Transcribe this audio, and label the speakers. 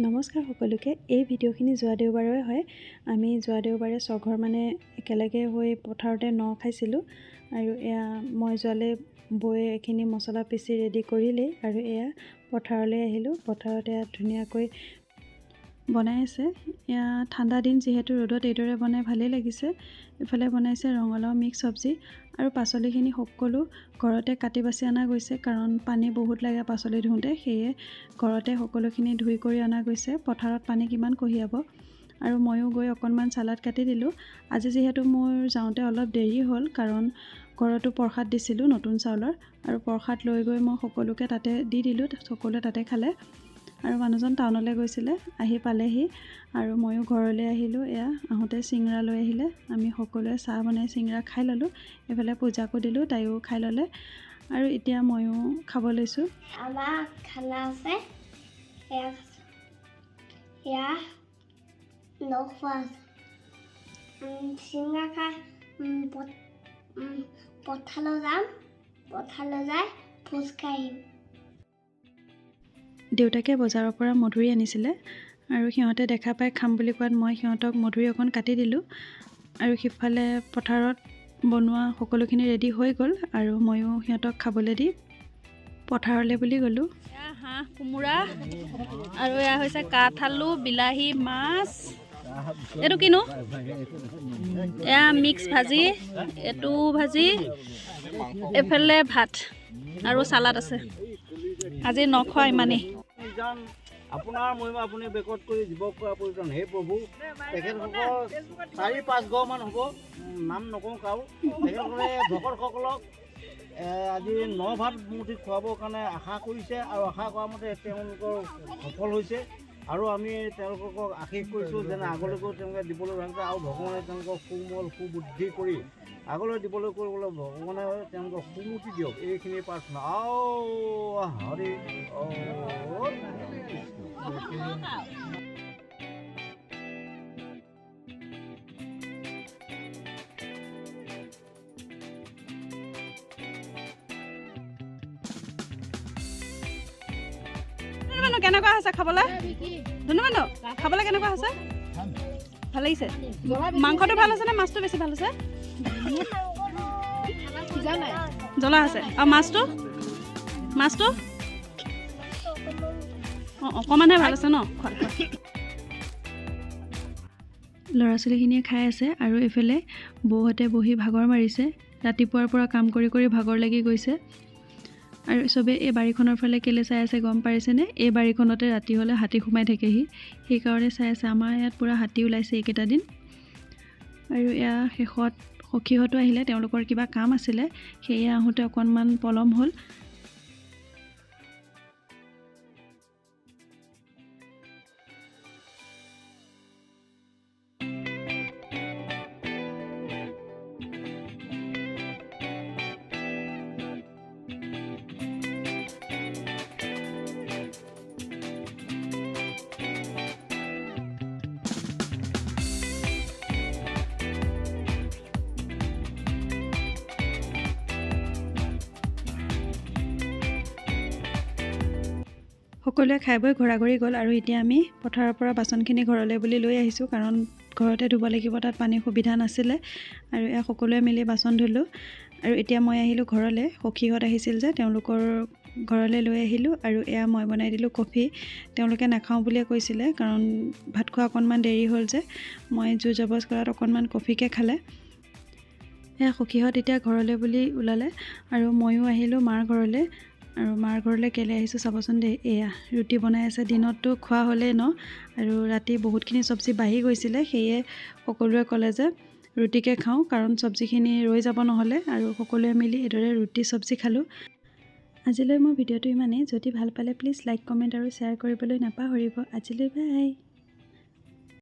Speaker 1: নমস্কাৰ সকলোকে। এই ভিডিঅ'খিনি যোৱা দেওবাৰে হয়। আমি যোৱা দেওবাৰে ছঘৰ মানে একেলগে হৈ পথাৰতে ন খাইছিলোঁ আৰু এয়া মই যোৱালে বৈ এইখিনি মছলা পিচি ৰেডি কৰিলেই আৰু এয়া পথাৰলৈ আহিলোঁ। পথাৰতে ধুনীয়াকৈ বনাই আছে। এয়া ঠাণ্ডা দিন যিহেতু ৰ'দত এইদৰে বনাই ভালেই লাগিছে। ইফালে বনাইছে ৰঙালাও মিক্স চব্জি আৰু পাচলিখিনি সকলো ঘৰতে কাটি বাছি অনা গৈছে, কাৰণ পানী বহুত লাগে পাচলি ধুওঁতে। সেয়ে ঘৰতে সকলোখিনি ধুই কৰি অনা গৈছে। পথাৰত পানী কিমান কঢ়িয়াব। আৰু ময়ো গৈ অকণমান চালাড কাটি দিলোঁ। আজি যিহেতু মোৰ যাওঁতে অলপ দেৰি হ'ল, কাৰণ ঘৰতো প্ৰসাদ দিছিলোঁ নতুন চাউলৰ, আৰু প্ৰসাদ লৈ গৈ মই সকলোকে তাতে দি দিলোঁ। সকলোৱে তাতে খালে আৰু মানুহজন টাউনলৈ গৈছিলে, আহি পালেহি আৰু ময়ো ঘৰলৈ আহিলোঁ। এয়া আহোঁতে চিংৰা লৈ আহিলে। আমি সকলোৱে চাহ বনাই চিংৰা খাই ল'লোঁ। এইফালে পূজাকো দিলোঁ, তাইও খাই ল'লে আৰু এতিয়া ময়ো খাব লৈছোঁ।
Speaker 2: আমাৰ খানা আছে, এয়া নখোৱা আছে। চিংৰা খাই পথাৰলৈ যাম, পথাৰলৈ যাই ভোজ খাই আহিম।
Speaker 1: দেউতাকে বজাৰৰ পৰা মধুৰি আনিছিলে আৰু সিহঁতে দেখা পাই খাম বুলি কোৱাত মই সিহঁতক মধুৰি অকণ কাটি দিলোঁ। আৰু সিফালে পথাৰত বনোৱা সকলোখিনি ৰেডি হৈ গ'ল আৰু ময়ো সিহঁতক খাবলৈ দি পথাৰলৈ বুলি গ'লোঁ।
Speaker 3: এয়া হাঁহ কোমোৰা আৰু এয়া হৈছে কাঠ আলু, বিলাহী, মাছ। এইটো কিনো? এয়া মিক্স ভাজি, এইটো ভাজি, এইফালে ভাত আৰু চালাড আছে। আজি নখোৱা ইমানেই।
Speaker 4: আপোনাৰ মহিমা আপুনি বেকত কৰি জীৱ কৰা প্ৰয়োজন। হে প্ৰভু, তেখেতসকল 4-5 ঘৰমান হ'ব, নাম নকওঁ কাৰো। তেখেতসকলে ভকতসকলক আজি ন ভাত মুঠি খুৱাবৰ কাৰণে আশা কৰিছে আৰু আশা কৰা মতে তেওঁলোকৰ সফল হৈছে। আৰু আমি তেওঁলোকক আশীষ কৰিছোঁ যেনে আগলৈকেও তেওঁলোকে দিবলৈ ভাবিছে আৰু ভগৱানে তেওঁলোকক সুমল সুবুদ্ধি কৰি আগলৈ দিবলৈ কৰিবলৈ ভগৱানে তেওঁলোকক সুমতি দিয়ক, এইখিনি প্ৰাৰ্থনা। হৰি
Speaker 3: কেনেকুৱা হৈছে খাবলৈ? ধন্যবাদ। খাবলৈ কেনেকুৱা হৈছে? ভাল লাগিছে? মাংসটো ভাল হৈছে নে মাছটো বেছি ভাল হৈছে? জ্বলা আছে। আৰু মাছটো অকণমানহে ভাল আছে ন?
Speaker 1: ল'ৰা ছোৱালীখিনিয়ে খাই আছে আৰু এইফালে বৌহঁতে বহি ভাগৰ মাৰিছে। ৰাতিপুৱাৰ পৰা কাম কৰি কৰি ভাগৰ লাগি গৈছে। আৰু চবেই এই বাৰীখনৰ ফালে কেলৈ চাই আছে গম পাৰিছেনে? এই বাৰীখনতে ৰাতি হ'লে হাতী সোমাই থাকেহি, সেইকাৰণে চাই আছে। আমাৰ ইয়াত পূৰা হাতী ওলাইছে এইকেইটা দিন। আৰু এয়া শেষত সখীহঁতো আহিলে, তেওঁলোকৰ কিবা কাম আছিলে, সেয়ে আহোঁতে অকণমান পলম হ'ল। সকলোৱে খাই বৈ ঘূৰা-ঘূৰি গ'ল আৰু এতিয়া আমি পথাৰৰ পৰা বাচনখিনি ঘৰলৈ বুলি লৈ আহিছোঁ, কাৰণ ঘৰতে ধুব লাগিব, তাত পানীৰ সুবিধা নাছিলে। আৰু এয়া সকলোৱে মিলি বাচন ধুলোঁ। আৰু এতিয়া মই আহিলোঁ ঘৰলৈ। সখীহঁত আহিছিল যে, তেওঁলোকৰ ঘৰলৈ লৈ আহিলোঁ আৰু এয়া মই বনাই দিলোঁ কফি। তেওঁলোকে নাখাওঁ বুলিয়ে কৈছিলে, কাৰণ ভাত খোৱা অকণমান দেৰি হ'ল যে। মই জোৰ জবজ কৰাত অকণমান কফিকে খালে। এয়া সখীহঁত এতিয়া ঘৰলৈ বুলি ওলালে আৰু ময়ো আহিলোঁ মাৰ ঘৰলৈ। আৰু মাৰ ঘৰলৈ কেলৈ আহিছোঁ চাবচোন দেই। এয়া ৰুটি বনাই আছে। দিনততো খোৱা হ'লেই ন, আৰু ৰাতি বহুতখিনি চব্জি বাঢ়ি গৈছিলে, সেয়ে সকলোৱে ক'লে যে ৰুটিকে খাওঁ, কাৰণ চব্জিখিনি ৰৈ যাব নহ'লে। আৰু সকলোৱে মিলি এইদৰে ৰুটি চব্জি খালোঁ। আজিলৈ মোৰ ভিডিঅ'টো ইমানেই। যদি ভাল পালে প্লিজ লাইক, কমেণ্ট আৰু শ্বেয়াৰ কৰিবলৈ নাপাহৰিব। আজিলৈ বাই।